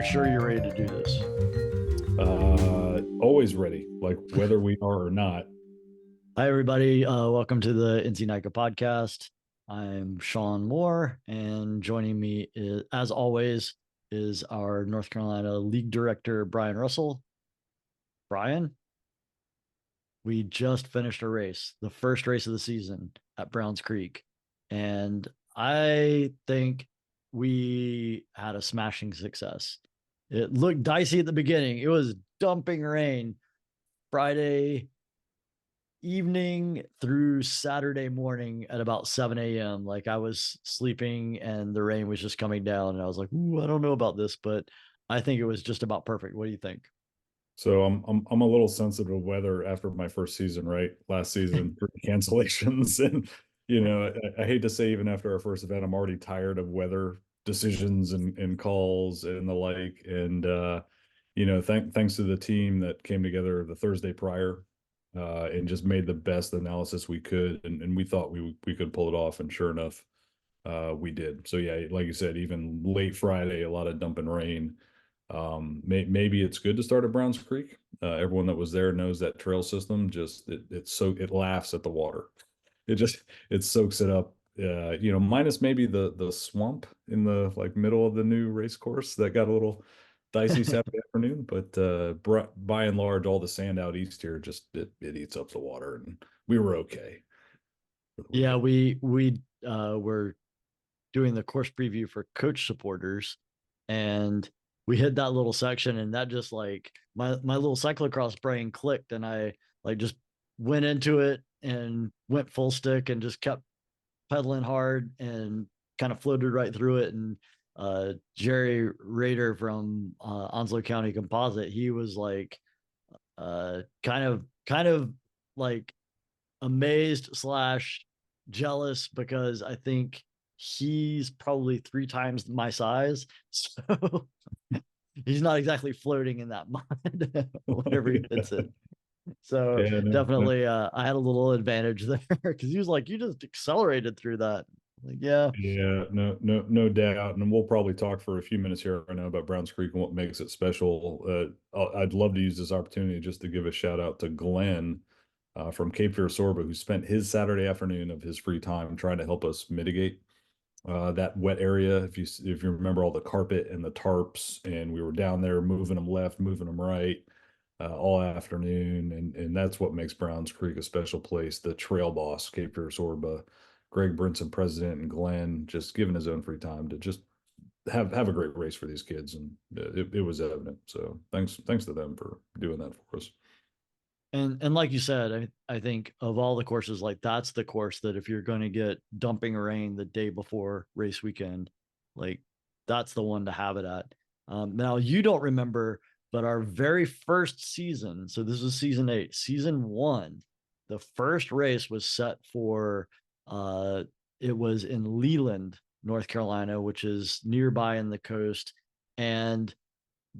sure you're ready to do this. Always ready, like whether we are or not. Hi, everybody. Welcome to the NC NICA podcast. I'm Shawn Moore, and joining me, as always, is our North Carolina League Director, Brian Russell. Brian, we just finished a race, the first race of the season at Browns Creek. And I think we had a smashing success. It looked dicey at the beginning. It was dumping rain Friday evening through Saturday morning at about 7 a.m. Like I was sleeping and the rain was just coming down. And I was like, ooh, I don't know about this, but I think it was just about perfect. What do you think? So I'm a little sensitive to weather after my first season, right? Last season for cancellations, and I hate to say even after our first event, I'm already tired of weather decisions and calls and the like. And thanks to the team that came together the Thursday prior, and just made the best analysis we could, and we thought we could pull it off, and sure enough, we did. So yeah, like you said, even late Friday, a lot of dumping rain. Maybe it's good to start at Browns Creek. Everyone that was there knows that trail system just it laughs at the water. It soaks it up. Minus maybe the swamp in the like middle of the new race course that got a little dicey Saturday afternoon. But by and large, all the sand out east here just it eats up the water, and we were okay for the Yeah, weekend. we were doing the course preview for coach supporters, and we hit that little section, and that just like my little cyclocross brain clicked, and I like just went into it and went full stick and just kept pedaling hard and kind of floated right through it. And Jerry Rader from Onslow County Composite, he was like kind of like amazed slash jealous because I think he's probably 3 times my size. So he's not exactly floating in that mud whenever he hits it. So Yeah, no, no. definitely I had a little advantage there because he was like, you just accelerated through that. Like, yeah. Yeah, no doubt. And we'll probably talk for a few minutes here right now about Browns Creek and what makes it special. I'd love to use this opportunity just to give a shout out to Glenn from Cape Fear SORBA, who spent his Saturday afternoon of his free time trying to help us mitigate that wet area. If you remember all the carpet and the tarps, and we were down there moving them left, moving them right all afternoon, and that's what makes Browns Creek a special place. The trail boss, Cape Fear SORBA, Greg Brinson, president, and Glenn just given his own free time to just have a great race for these kids, and it was evident. So thanks to them for doing that for us. And like you said, I think of all the courses, like that's the course that if you're going to get dumping rain the day before race weekend, like that's the one to have it at. Now you don't remember, but our very first season, so this is season 8, season 1, the first race was set for uh it was in Leland, North Carolina, which is nearby in the coast. And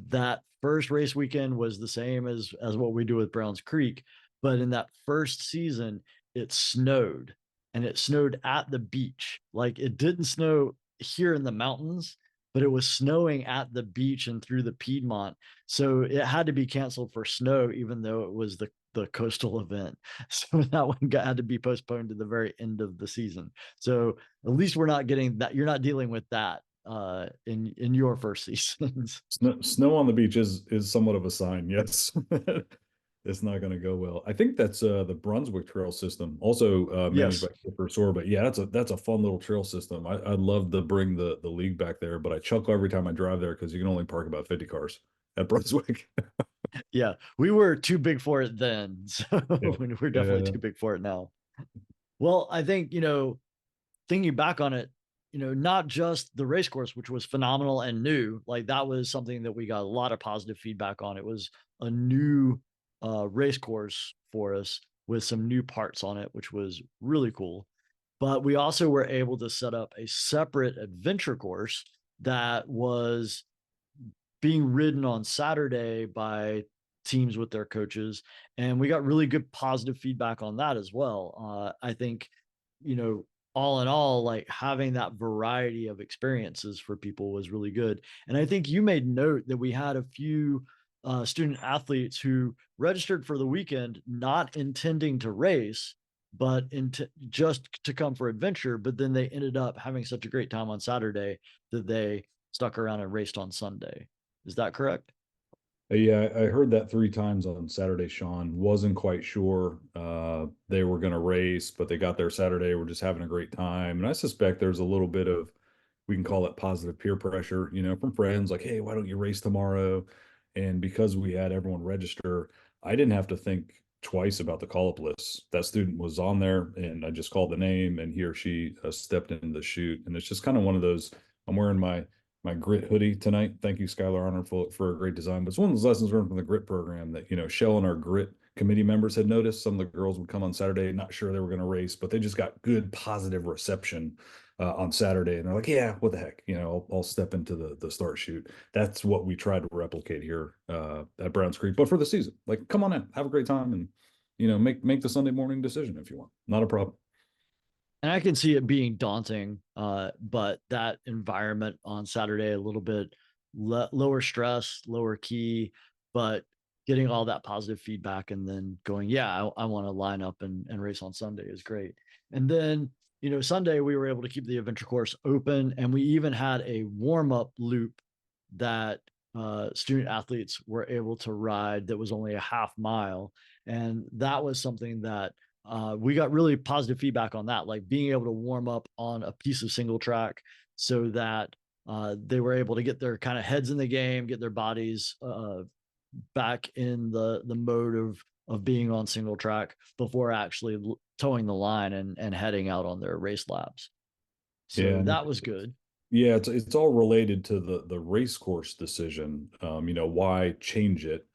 that first race weekend was the same as what we do with Browns Creek, but in that first season it snowed, and it snowed at the beach. Like it didn't snow here in the mountains, but it was snowing at the beach and through the Piedmont. So it had to be canceled for snow, even though it was the coastal event. So that one had to be postponed to the very end of the season. So at least we're not getting that. You're not dealing with that in your first seasons. Snow on the beach is somewhat of a sign, yes. It's not going to go well. I think that's the Brunswick trail system, also managed by Yes. Resort. But yeah, that's a fun little trail system. I'd love to bring the league back there, but I chuckle every time I drive there because you can only park about 50 cars at Brunswick. Yeah. We were too big for it then. So Yeah, we're definitely yeah, too big for it now. Well, I think, thinking back on it, not just the race course, which was phenomenal and new, like that was something that we got a lot of positive feedback on. It was a new race course for us with some new parts on it, which was really cool. But we also were able to set up a separate adventure course that was being ridden on Saturday by teams with their coaches. And we got really good positive feedback on that as well. I think, all in all, like having that variety of experiences for people was really good. And I think you made note that we had a few student athletes who registered for the weekend, not intending to race, but just to come for adventure. But then they ended up having such a great time on Saturday that they stuck around and raced on Sunday. Is that correct? Yeah, I heard that 3 times on Saturday, Shawn. Wasn't quite sure they were going to race, but they got there Saturday. We're just having a great time. And I suspect there's a little bit of, we can call it positive peer pressure, from friends like, hey, why don't you race tomorrow? And because we had everyone register, I didn't have to think twice about the call up list. That student was on there and I just called the name and he or she stepped in the chute. And it's just kind of one of those, I'm wearing my grit hoodie tonight. Thank you, Skylar Arnold, for a great design. But it's one of those lessons learned from the grit program that, Shell and our grit committee members had noticed. Some of the girls would come on Saturday, not sure they were going to race, but they just got good positive reception on Saturday. And they're like, yeah, what the heck? I'll step into the start chute. That's what we try to replicate here at Browns Creek, but for the season. Like, come on in, have a great time, and, make the Sunday morning decision if you want. Not a problem. And I can see it being daunting, but that environment on Saturday, a little bit lower stress, lower key, but getting all that positive feedback and then going, yeah, I want to line up and race on Sunday is great. And then, Sunday we were able to keep the adventure course open, and we even had a warm up loop that student athletes were able to ride that was only a half mile. And that was something that we got really positive feedback on that, like being able to warm up on a piece of single track so that they were able to get their kind of heads in the game, get their bodies back in the mode of being on single track before actually towing the line and heading out on their race laps. So Yeah, that was good. yeah, it's all related to the race course decision. Why change it?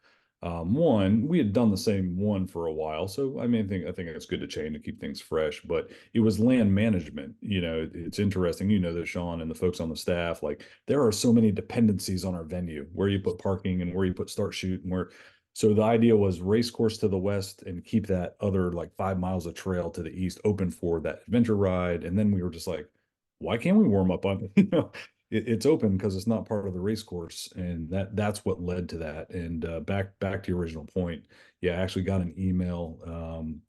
One, we had done the same one for a while, so I mean, I think it's good to change to keep things fresh. But it was land management. It's interesting. That Shawn and the folks on the staff, like there are so many dependencies on our venue, where you put parking and where you put start shoot and where. So the idea was race course to the west and keep that other like 5 miles of trail to the east open for that adventure ride. And then we were just like, why can't we warm up on it's open because it's not part of the race course, and that's what led to that. And back to your original point, yeah, I actually got an email,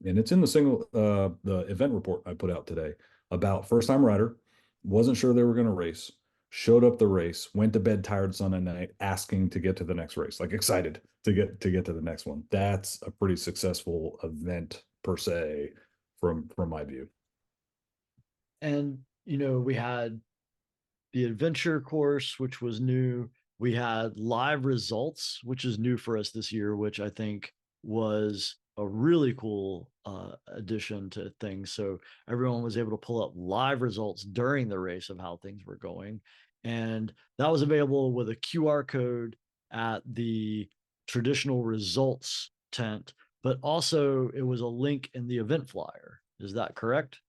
and it's in the event report I put out today about first time rider, wasn't sure they were going to race, showed up the race, went to bed tired Sunday night, asking to get to the next race, like excited to get to the next one. That's a pretty successful event per se from my view. And we had the adventure course, which was new. We had live results, which is new for us this year, which I think was a really cool addition to things. So everyone was able to pull up live results during the race of how things were going. And that was available with a QR code at the traditional results tent, but also it was a link in the event flyer. Is that correct?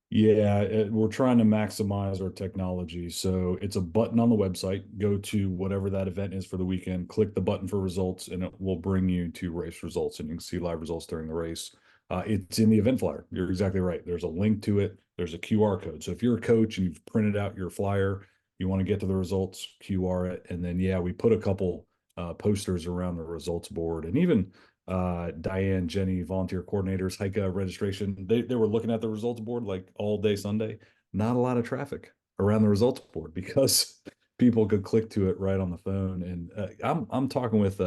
Yeah, we're trying to maximize our technology. So it's a button on the website. Go to whatever that event is for the weekend, click the button for results, and it will bring you to race results. And you can see live results during the race. It's in the event flyer. You're exactly right. There's a link to it. There's a QR code. So if you're a coach and you've printed out your flyer, you want to get to the results, QR it. And then, yeah, we put a couple posters around the results board. And even Diane, Jenny, volunteer coordinators, Heike registration. They were looking at the results board like all day Sunday. Not a lot of traffic around the results board because people could click to it right on the phone. And I'm talking with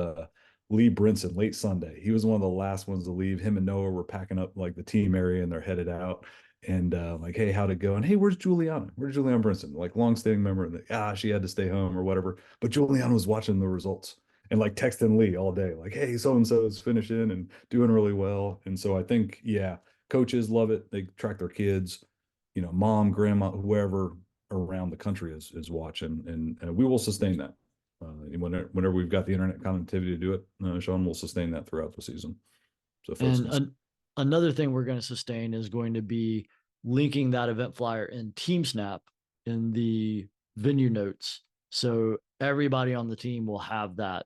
Lee Brinson late Sunday. He was one of the last ones to leave. Him and Noah were packing up like the team area and they're headed out. And like, hey, how'd it go? And hey, where's Juliana? Where's Juliana Brinson? Like long-standing member. And she had to stay home or whatever. But Juliana was watching the results and like texting Lee all day, like, hey, so and so is finishing and doing really well. And so I think, yeah, coaches love it. They track their kids, mom, grandma, whoever around the country is watching, and we will sustain that. Whenever we've got the internet connectivity to do it, Shawn will sustain that throughout the season. So folks And can. another thing we're going to sustain is going to be linking that event flyer in TeamSnap in the venue notes. So everybody on the team will have that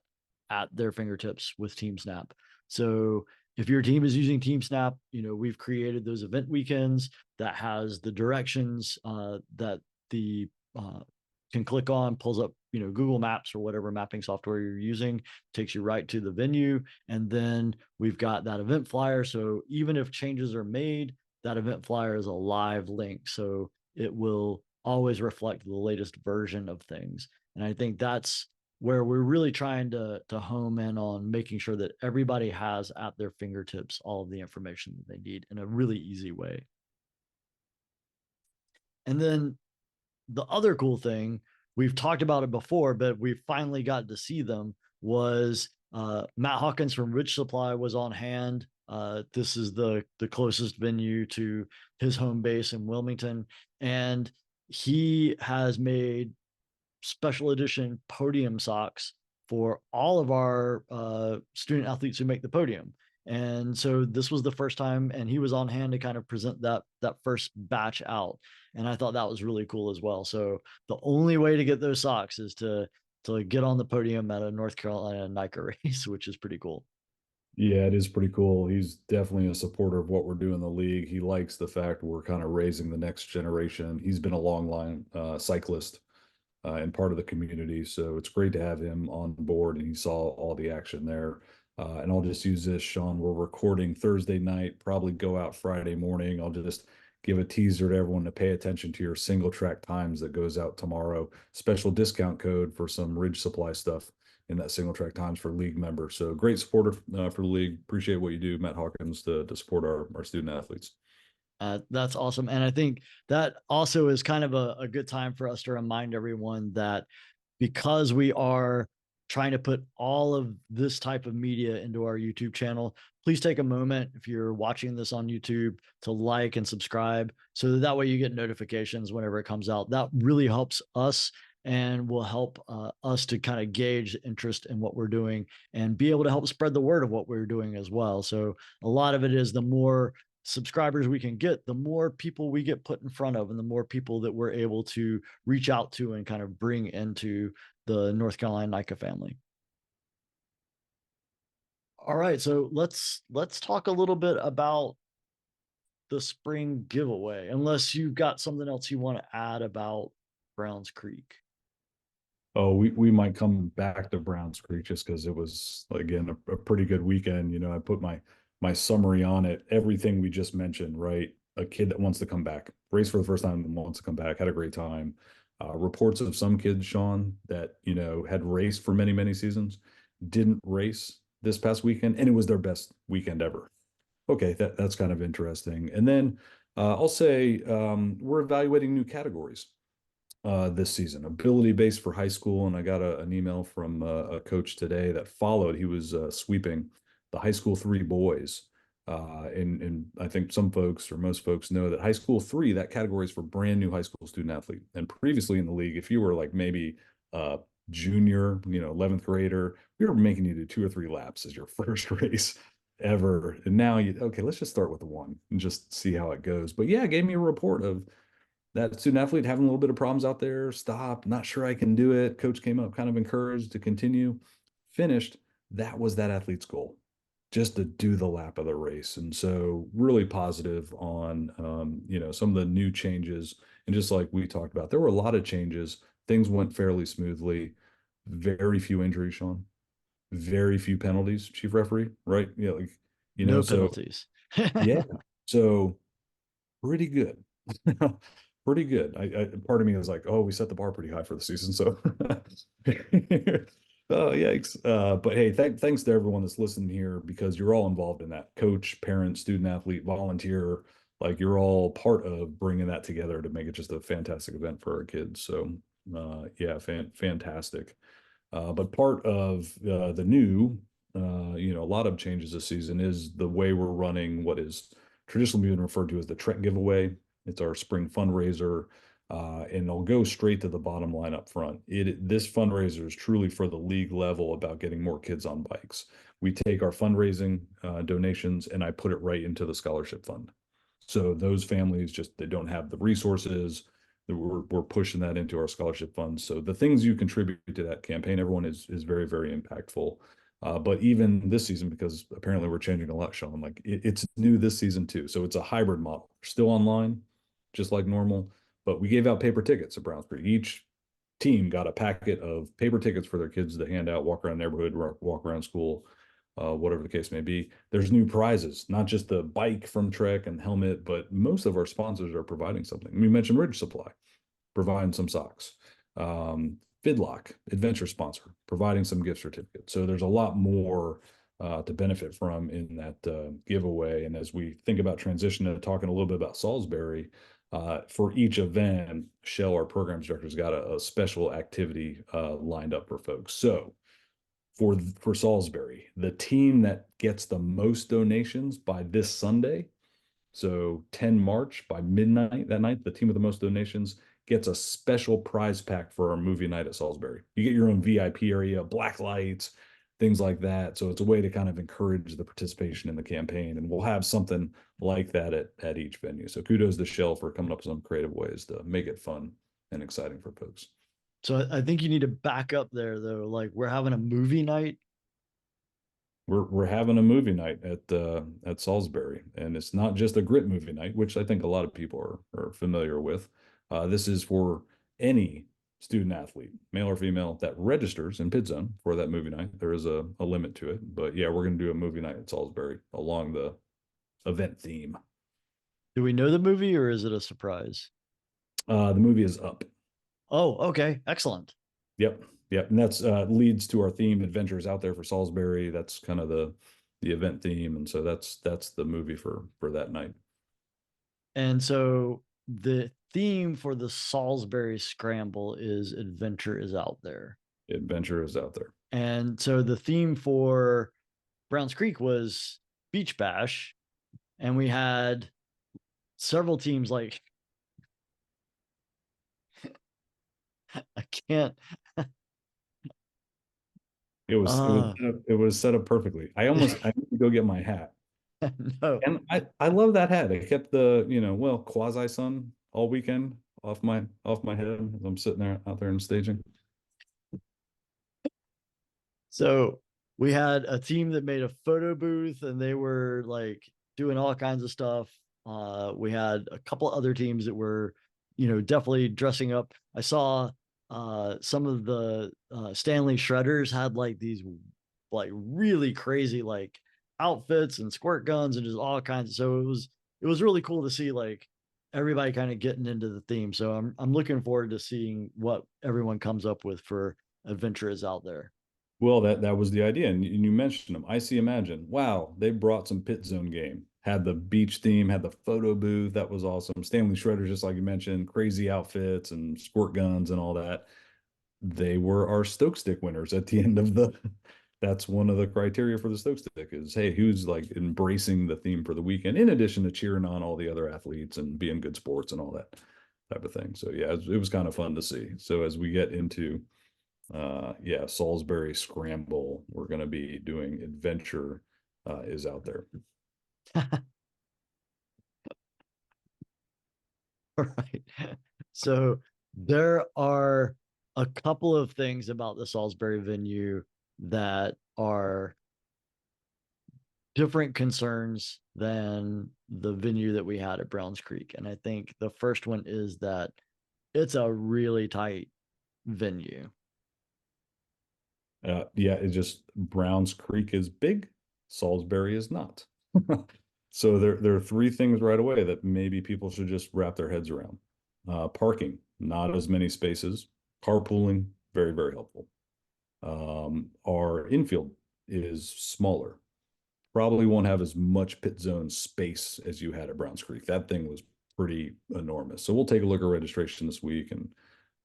at their fingertips with TeamSnap. So if your team is using Team Snap, we've created those event weekends that has the directions that the can click on, pulls up, Google Maps or whatever mapping software you're using, takes you right to the venue. And then we've got that event flyer. So even if changes are made, that event flyer is a live link. So it will always reflect the latest version of things. And I think that's where we're really trying to home in on making sure that everybody has at their fingertips all of the information that they need in a really easy way. And then the other cool thing, we've talked about it before, but we finally got to see them, was Matt Hawkins from Ridge Supply was on hand. This is the closest venue to his home base in Wilmington, and he has made special edition podium socks for all of our student athletes who make the podium. And so this was the first time, and he was on hand to kind of present that first batch out. And I thought that was really cool as well. So the only way to get those socks is to get on the podium at a North Carolina NICA race, which is pretty cool. Yeah, it is pretty cool. He's definitely a supporter of what we're doing in the league. He likes the fact we're kind of raising the next generation. He's been a long line cyclist and part of the community. So it's great to have him on board, and he saw all the action there. And I'll just use this, Shawn. We're recording Thursday night, probably go out Friday morning. I'll just give a teaser to everyone to pay attention to your single track times that goes out tomorrow. Special discount code for some Ridge Supply stuff in that single track times for league members. So great supporter for the league. Appreciate what you do, Matt Hawkins, to support our student athletes. That's awesome. And I think that also is kind of a good time for us to remind everyone that because we are trying to put all of this type of media into our YouTube channel, please take a moment, if you're watching this on YouTube, to like and subscribe so that way you get notifications whenever it comes out. That really helps us and will help us to kind of gauge interest in what we're doing and be able to help spread the word of what we're doing as well. So a lot of it is the more subscribers we can get, the more people we get put in front of, and the more people that we're able to reach out to and kind of bring into the North Carolina NICA family. All right, so let's talk a little bit about the spring giveaway, unless you've got something else you want to add about Browns Creek. Oh, we might come back to Browns Creek just because it was, again, a pretty good weekend. I put my summary on it. Everything we just mentioned, right? A kid that wants to come back, race for the first time and wants to come back, had a great time. Reports of some kids, Shawn, that had raced for many seasons, didn't race this past weekend, and it was their best weekend ever. Okay, that's kind of interesting. And then I'll say we're evaluating new categories this season, ability based for high school. And I got an email from a coach today that followed. He was sweeping the high school 3 boys. And I think some folks or most folks know that high school 3, that category is for brand new high school student athlete. And previously in the league, if you were like maybe junior, 11th grader, we were making you do 2 or 3 laps as your first race ever. And now okay, let's just start with the 1 and just see how it goes. But yeah, it gave me a report of that student athlete having a little bit of problems out there. Stop, not sure I can do it. Coach came up kind of encouraged to continue. Finished. That was that athlete's goal, just to do the lap of the race. And so really positive on some of the new changes. And just like we talked about, there were a lot of changes. Things went fairly smoothly. Very few injuries, Shawn. Very few penalties, chief referee, right? No So penalties. yeah. So pretty good. Pretty good. Part of me was like, oh, we set the bar pretty high for the season. So oh, yikes. But hey, thanks to everyone that's listening here, because you're all involved in that. Coach, parent, student athlete, volunteer, like you're all part of bringing that together to make it just a fantastic event for our kids. So yeah, fantastic. But part of the new, a lot of changes this season is the way we're running what is traditionally being referred to as the Trek giveaway. It's our spring fundraiser, and I'll go straight to the bottom line up front. This fundraiser is truly for the league level about getting more kids on bikes. We take our fundraising donations and I put it right into the scholarship fund. So those families they don't have the resources. We're pushing that into our scholarship fund. So the things you contribute to that campaign, everyone is very, very impactful. But even this season, because apparently we're changing a lot, Shawn, like it's new this season too. So it's a hybrid model. Still online, just like normal, but we gave out paper tickets at Browns Creek. Each team got a packet of paper tickets for their kids to hand out, walk around neighborhood, walk around school, whatever the case may be. There's new prizes, not just the bike from Trek and helmet, but most of our sponsors are providing something. We mentioned Ridge Supply, providing some socks. Fidlock, adventure sponsor, providing some gift certificates. So there's a lot more to benefit from in that giveaway. And as we think about transition to talking a little bit about Salisbury, for each event, Shell, our programs director, has got a special activity lined up for folks. So for Salisbury, the team that gets the most donations by this Sunday, so 10 March by midnight that night, the team with the most donations gets a special prize pack for our movie night at Salisbury. You get your own VIP area, black lights, things like that. So it's a way to kind of encourage the participation in the campaign. And we'll have something like that at each venue. So kudos to Shell for coming up with some creative ways to make it fun and exciting for folks. So I think you need to back up there though. Like we're having a movie night. We're having a movie night at Salisbury, and it's not just a grit movie night, which I think a lot of people are familiar with. This is for any student athlete, male or female, that registers in Pit Zone for that movie night. There is a limit to it, but yeah, we're going to do a movie night at Salisbury along the event theme. Do we know the movie or is it a surprise? The movie is Up. Oh, okay. Excellent. Yep. Yep. And that's leads to our theme, Adventures Out There for Salisbury. That's kind of the event theme. And so that's the movie for that night. And so the theme for the Salisbury Scramble is Adventure is Out There. Adventure is Out There. And so the theme for Browns Creek was Beach Bash. And we had several teams like I can't. It was set up perfectly. I need to go get my hat. No. And I love that hat. It kept the, quasi sun all weekend off my head as I'm sitting there out there in staging. So we had a team that made a photo booth and they were like doing all kinds of stuff. We had a couple other teams that were, definitely dressing up. I saw some of the Stanley Shredders had like these like really crazy like outfits and squirt guns and just all kinds. So it was really cool to see like everybody kind of getting into the theme. So I'm looking forward to seeing what everyone comes up with for Adventures Out There. Well, that was the idea. And you mentioned them. IC Imagine. Wow, they brought some Pit Zone game. Had the beach theme, had the photo booth. That was awesome. Stanley Shredders, just like you mentioned, crazy outfits and squirt guns and all that. They were our Stoke Stick winners at the end of the. That's one of the criteria for the Stoke Stick is, hey, who's like embracing the theme for the weekend, in addition to cheering on all the other athletes and being good sports and all that type of thing. So yeah, it was kind of fun to see. So as we get into Salisbury Scramble, we're going to be doing Adventure is Out There. All right. So there are a couple of things about the Salisbury venue that are different concerns than the venue that we had at Browns Creek. And I think the first one is that it's a really tight venue. It's just Browns Creek is big, Salisbury is not. So there are three things right away that maybe people should just wrap their heads around. Parking, not as many spaces. Carpooling, very, very helpful. Our infield is smaller. Probably won't have as much pit zone space as you had at Browns Creek. That thing was pretty enormous. So we'll take a look at registration this week and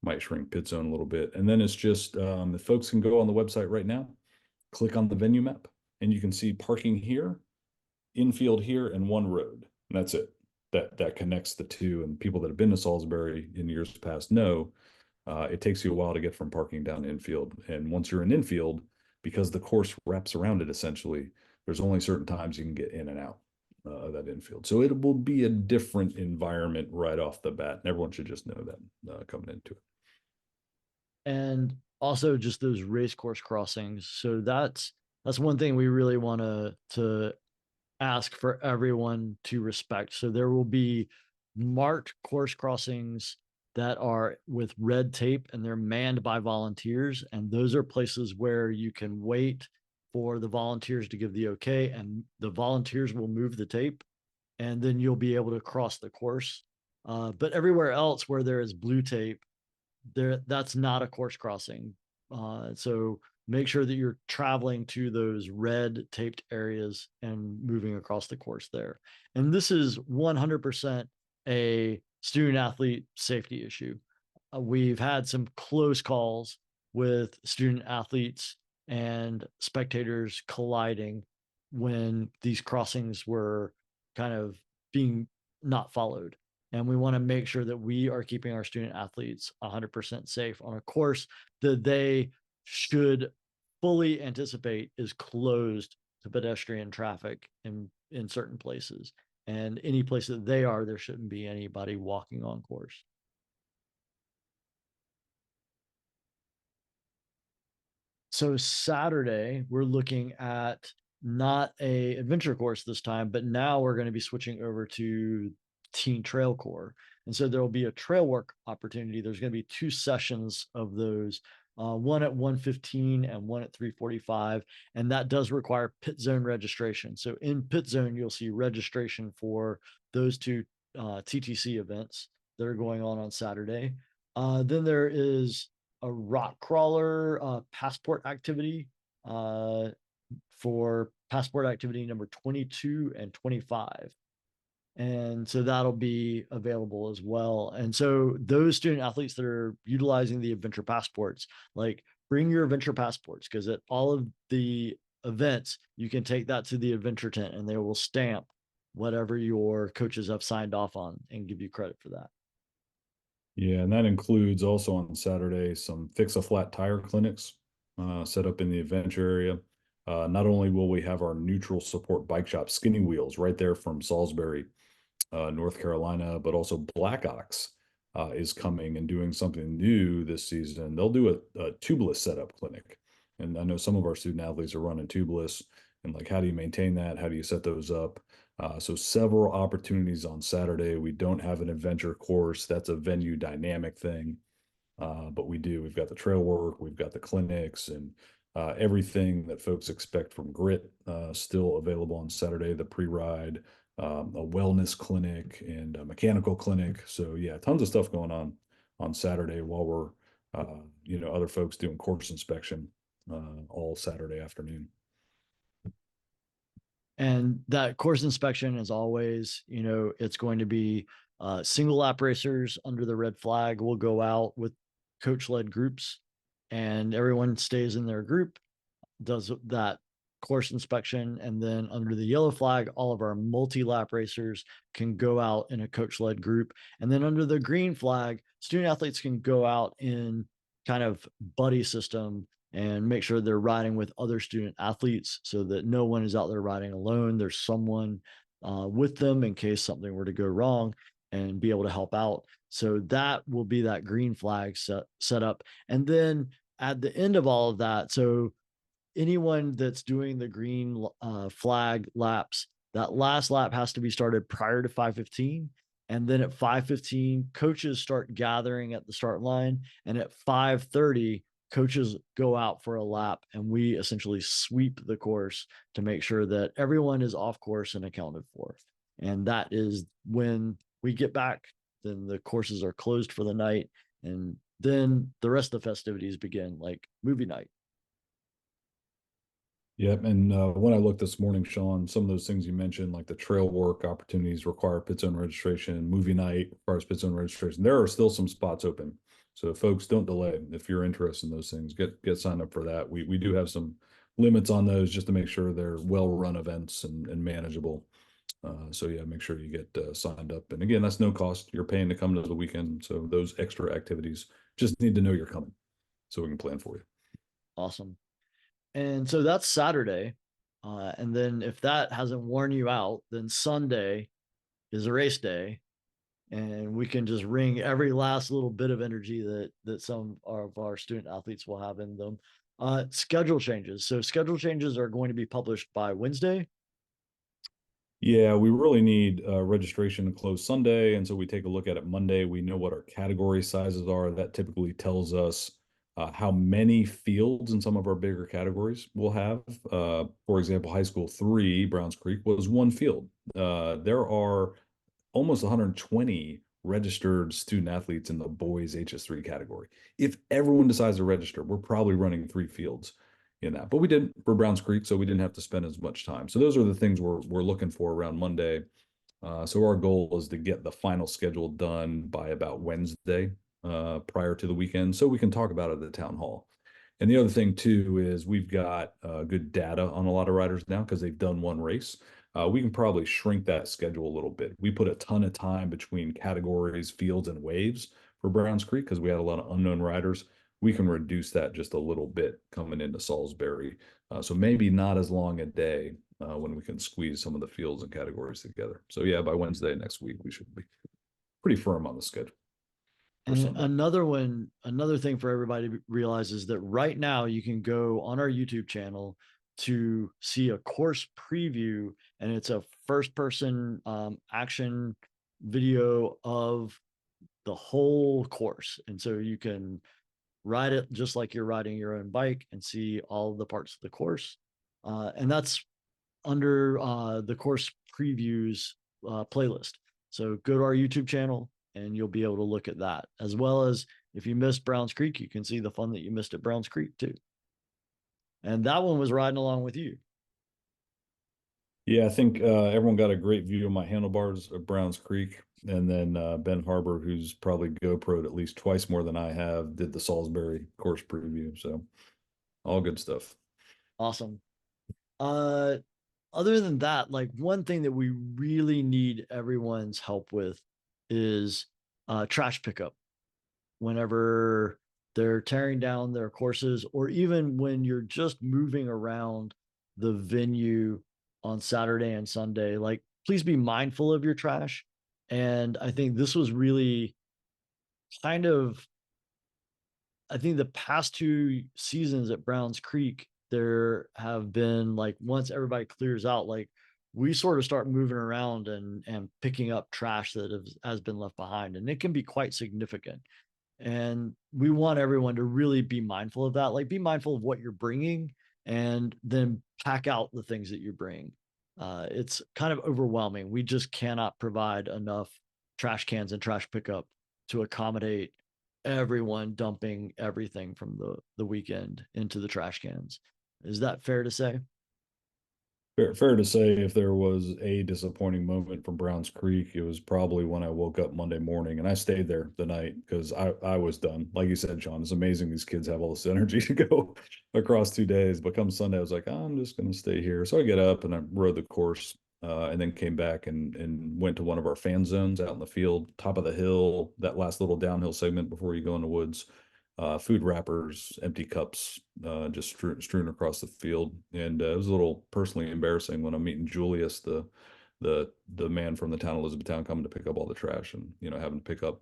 might shrink pit zone a little bit. And then it's just, if folks can go on the website right now, click on the venue map, and you can see parking here, infield here, and one road. And that's it. That connects the two. And people that have been to Salisbury in years past know it takes you a while to get from parking down to infield. And once you're in infield, because the course wraps around it essentially, there's only certain times you can get in and out of that infield. So it will be a different environment right off the bat. And everyone should just know that coming into it. And also just those race course crossings. So that's that's one thing we really want to ask for everyone to respect. So there will be marked course crossings that are with red tape, and they're manned by volunteers. And those are places where you can wait for the volunteers to give the okay, and the volunteers will move the tape, and then you'll be able to cross the course. But everywhere else where there is blue tape, that's not a course crossing. So make sure that you're traveling to those red taped areas and moving across the course there. And this is 100% a student athlete safety issue. We've had some close calls with student athletes and spectators colliding when these crossings were kind of being not followed. And we want to make sure that we are keeping our student athletes 100% safe on a course that they should fully anticipate is closed to pedestrian traffic in certain places. And any place that they are, there shouldn't be anybody walking on course. So Saturday, we're looking at not a adventure course this time, but now we're going to be switching over to teen trail core. And so there will be a trail work opportunity. There's going to be 2 sessions of those, one at 1:15 and one at 3:45. And that does require pit zone registration. So in pit zone, you'll see registration for those 2 TTC events that are going on Saturday. Then there is a rock crawler passport activity for passport activity number 22 and 25. And so that'll be available as well. And so those student athletes that are utilizing the adventure passports, like bring your adventure passports, because at all of the events, you can take that to the adventure tent and they will stamp whatever your coaches have signed off on and give you credit for that. Yeah, and that includes also on Saturday some fix a flat tire clinics set up in the adventure area. Not only will we have our neutral support bike shop Skinny Wheels right there from Salisbury, North Carolina, but also Black Ox is coming and doing something new this season. They'll do a tubeless setup clinic. And I know some of our student athletes are running tubeless, and like, how do you maintain that? How do you set those up? So several opportunities on Saturday. We don't have an adventure course. That's a venue dynamic thing. But we do. We've got the trail work, we've got the clinics, and everything that folks expect from Grit still available on Saturday. The pre-ride, a wellness clinic, and a mechanical clinic. So yeah, tons of stuff going on Saturday while we're other folks doing course inspection all Saturday afternoon. And that course inspection is always, it's going to be single lap racers under the red flag will go out with coach led groups, and everyone stays in their group, does that course inspection. And then under the yellow flag, all of our multi lap racers can go out in a coach led group. And then under the green flag, student athletes can go out in kind of buddy system and make sure they're riding with other student athletes so that no one is out there riding alone. There's someone with them in case something were to go wrong and be able to help out. So that will be that green flag set up. And then at the end of all of that, so anyone that's doing the green flag laps, that last lap has to be started prior to 5:15. And then at 5:15, coaches start gathering at the start line. And at 5:30, coaches go out for a lap, and we essentially sweep the course to make sure that everyone is off course and accounted for. And that is when we get back, then the courses are closed for the night. And then the rest of the festivities begin, like movie night. Yep. And when I looked this morning, Shawn, some of those things you mentioned, like the trail work opportunities require pit zone registration, movie night requires pit zone registration. There are still some spots open. So folks, don't delay. If you're interested in those things, get signed up for that. We do have some limits on those just to make sure they're well-run events and manageable. So yeah, make sure you get signed up. And again, that's no cost. You're paying to come to the weekend. So those extra activities, just need to know you're coming so we can plan for you. Awesome. And so that's Saturday. And then if that hasn't worn you out, then Sunday is a race day. And we can just wring every last little bit of energy that some of our student athletes will have in them. Schedule changes. So schedule changes are going to be published by Wednesday. Yeah, we really need registration to close Sunday. And so we take a look at it Monday. We know what our category sizes are. That typically tells us how many fields in some of our bigger categories we'll have. For example, high school three, Browns Creek, was one field. There are almost 120 registered student athletes in the boys HS3 category. If everyone decides to register, we're probably running three fields in that. But we didn't for Browns Creek, so we didn't have to spend as much time. So those are the things we're looking for around Monday. So our goal is to get the final schedule done by about Wednesday, prior to the weekend, so we can talk about it at the town hall. And the other thing too is we've got good data on a lot of riders now because they've done one race. We can probably shrink that schedule a little bit. We put a ton of time between categories, fields, and waves for Browns Creek because we had a lot of unknown riders. We can reduce that just a little bit coming into Salisbury. So maybe not as long a day when we can squeeze some of the fields and categories together. So yeah, by Wednesday next week, we should be pretty firm on the schedule for And Sunday. another thing for everybody to realize is that right now you can go on our YouTube channel to see a course preview, and it's a first person action video of the whole course. And so you can ride it just like you're riding your own bike and see all the parts of the course. And that's under the course previews playlist. So go to our YouTube channel and you'll be able to look at that, as well as if you missed Browns Creek, you can see the fun that you missed at Browns Creek too. And that one was riding along with you. Yeah, I think everyone got a great view of my handlebars of Browns Creek. And then Ben Harbor, who's probably GoPro'd at least twice more than I have, did the Salisbury course preview. So all good stuff. Awesome. Uh, Other than that, like one thing that we really need everyone's help with is trash pickup whenever they're tearing down their courses, or even when you're just moving around the venue on Saturday and Sunday. Like, please be mindful of your trash. And I think this was really kind of, I think the past two seasons at Browns Creek, there have been like once everybody clears out, like we sort of start moving around and picking up trash that has been left behind, and it can be quite significant. And we want everyone to really be mindful of that. Like, be mindful of what you're bringing, and then pack out the things that you bring. It's kind of overwhelming. We just cannot provide enough trash cans and trash pickup to accommodate everyone dumping everything from the weekend into the trash cans. Is that fair to say? Fair to say, if there was a disappointing moment from Browns Creek, it was probably when I woke up Monday morning and I stayed there the night because I was done. Like you said, Shawn, it's amazing these kids have all this energy to go across 2 days. But come Sunday, I was like, I'm just going to stay here. So I get up and I rode the course, and then came back and went to one of our fan zones out in the field, top of the hill, that last little downhill segment before you go in the woods. Food wrappers, empty cups, just strewn across the field. And it was a little personally embarrassing when I'm meeting Julius, the man from the town of Elizabethtown, coming to pick up all the trash, and having to pick up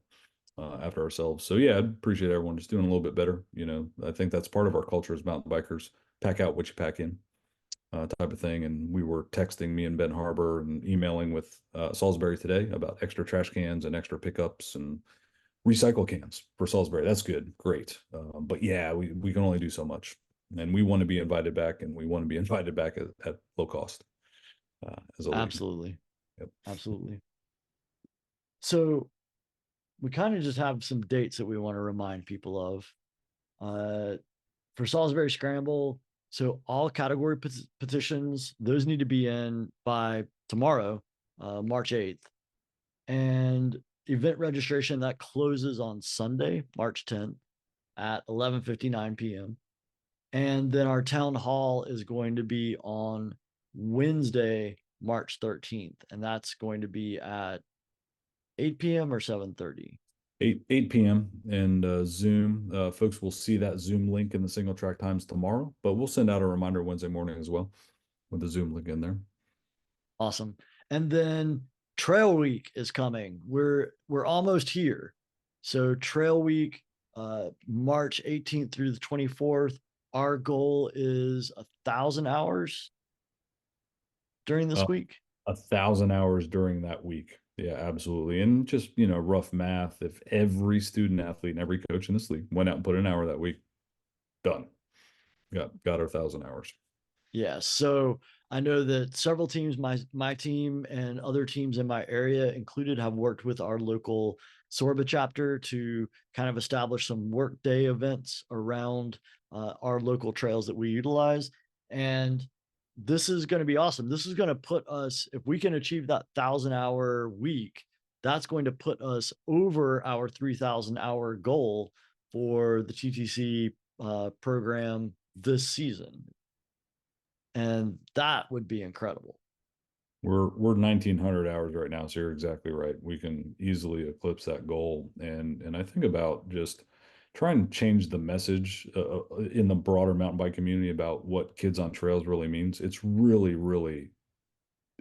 after ourselves. So yeah, I appreciate everyone just doing a little bit better. I think that's part of our culture as mountain bikers. Pack out what you pack in, type of thing. And we were texting, me and Ben Harbor, and emailing with Salisbury today about extra trash cans and extra pickups and recycle cans for Salisbury. That's good. Great. But yeah, we can only do so much. And we want to be invited back, and we want to be invited back at low cost as a league. Absolutely. Yep. Absolutely. So we kind of just have some dates that we want to remind people of. For Salisbury Scramble, so all category petitions, those need to be in by tomorrow, March 8th. And event registration, that closes on Sunday, March 10th at 11:59 p.m. And then our town hall is going to be on Wednesday, March 13th, and that's going to be at 8 p.m. or 7:30. 8 p.m. and Zoom. Folks will see that Zoom link in the single track times tomorrow, but we'll send out a reminder Wednesday morning as well with the Zoom link in there. Awesome. And then Trail Week is coming. We're almost here. So Trail Week, March 18th through the 24th. our goal is 1,000 hours during this Uh, week. 1,000 hours during that week. Yeah, absolutely. And just, rough math, if every student athlete and every coach in this league went out and put an hour that week, done. Got our 1,000 hours. Yeah. So I know that several teams, my team and other teams in my area included, have worked with our local Sorba chapter to kind of establish some workday events around our local trails that we utilize. And this is going to be awesome. This is going to put us, if we can achieve that 1,000 hour week, that's going to put us over our 3,000 hour goal for the TTC program this season, and that would be incredible. We're 1,900 hours right now, so you're exactly right. We can easily eclipse that goal, and I think about just trying to change the message in the broader mountain bike community about what kids on trails really means. It's really, really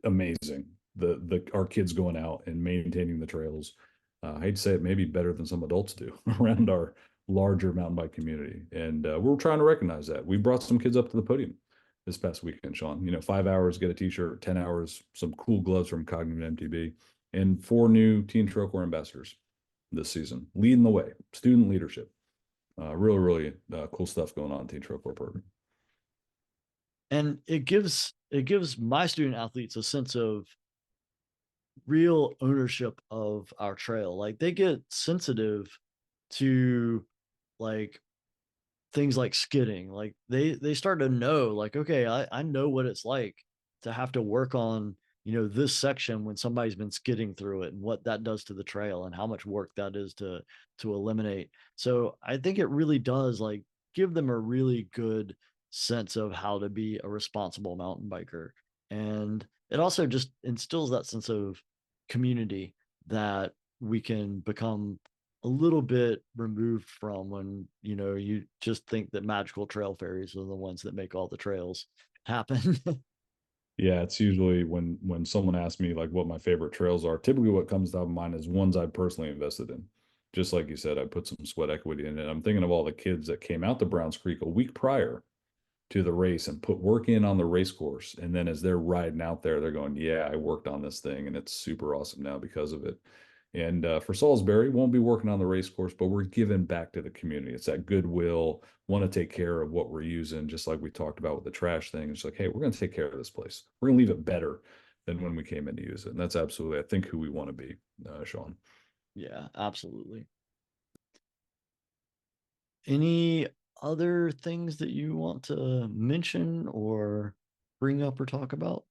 amazing. The our kids going out and maintaining the trails. I hate to say it, maybe better than some adults do around our larger mountain bike community, and we're trying to recognize that. We brought some kids up to the podium this past weekend, Shawn. 5 hours, get a t-shirt, 10 hours, some cool gloves from Cognitive MTB, and 4 new Teen Trail Corps ambassadors this season, leading the way, student leadership. Really, really cool stuff going on in Teen Trail Corps program. And it gives my student athletes a sense of real ownership of our trail. Like, they get sensitive to like things like skidding. Like, they start to know, like, okay, I know what it's like to have to work on, this section when somebody's been skidding through it, and what that does to the trail and how much work that is to eliminate. So I think it really does, like, give them a really good sense of how to be a responsible mountain biker. And it also just instills that sense of community that we can become a little bit removed from when you just think that magical trail fairies are the ones that make all the trails happen. Yeah, it's usually when someone asks me like what my favorite trails are, typically what comes to mind is ones I personally invested in. Just like you said, I put some sweat equity in it. I'm thinking of all the kids that came out to Browns Creek a week prior to the race and put work in on the race course. And then as they're riding out there, they're going, yeah, I worked on this thing and it's super awesome now because of it. And for Salisbury, won't be working on the race course, but we're giving back to the community. It's that goodwill, want to take care of what we're using, just like we talked about with the trash thing. It's like, hey, we're going to take care of this place. We're going to leave it better than when we came in to use it. And that's absolutely, I think, who we want to be, Shawn. Yeah, absolutely. Any other things that you want to mention or bring up or talk about?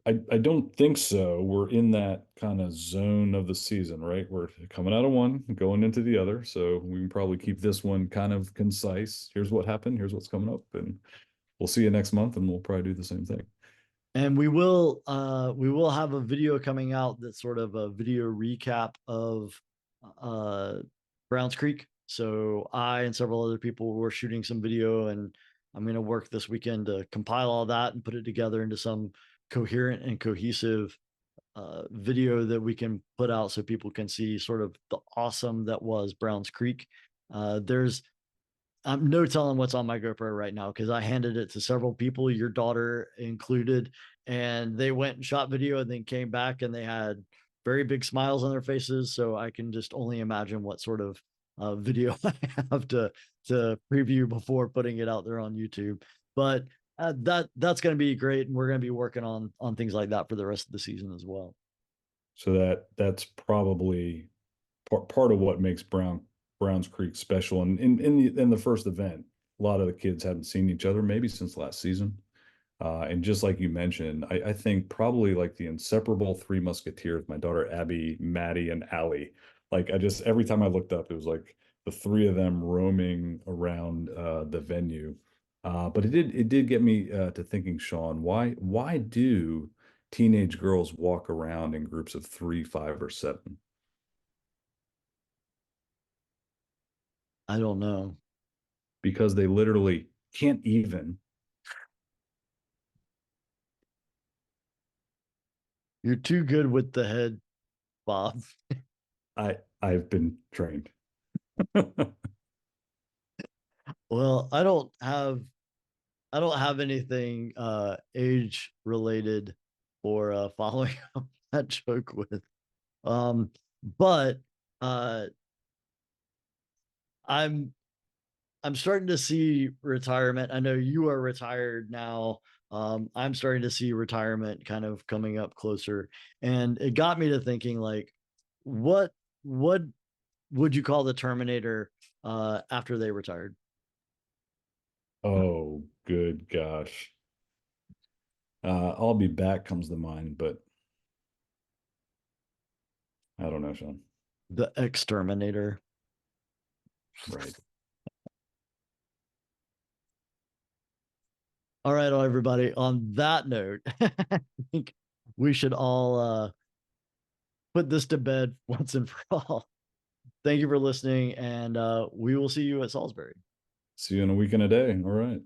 I don't think so. We're in that kind of zone of the season, right? We're coming out of one, going into the other. So we can probably keep this one kind of concise. Here's what happened. Here's what's coming up. And we'll see you next month, and we'll probably do the same thing. And we will have a video coming out that's sort of a video recap of uh Browns Creek. So I and several other people were shooting some video, and I'm going to work this weekend to compile all that and put it together into some coherent and cohesive video that we can put out so people can see sort of the awesome that was Browns Creek. There's I'm no telling what's on my GoPro right now because I handed it to several people, your daughter included, and they went and shot video and then came back and they had very big smiles on their faces. So I can just only imagine what sort of video I have to preview before putting it out there on YouTube. But that's going to be great, and we're going to be working on things like that for the rest of the season as well. So that's probably part of what makes Browns Creek special. And in the first event, a lot of the kids hadn't seen each other maybe since last season. And just like you mentioned, I think probably like the inseparable three musketeers, my daughter Abby, Maddie, and Allie. Like every time I looked up, it was like the three of them roaming around the venue. But it did get me to thinking, Shawn, why do teenage girls walk around in groups of 3, 5, or 7? I don't know. Because they literally can't even. You're too good with the head, Bob. I've been trained. Well, I don't have anything age related or following up that joke with. But uh I'm I'm starting to see retirement. I know you are retired now. I'm starting to see retirement kind of coming up closer. And it got me to thinking like, what what would you call the Terminator after they retired? Oh, good gosh. I'll be back comes to mind, but I don't know, Sean. The exterminator. Right. All right, everybody. On that note, I think we should all put this to bed once and for all. Thank you for listening, and we will see you at Salisbury. See you in a week and a day. All right.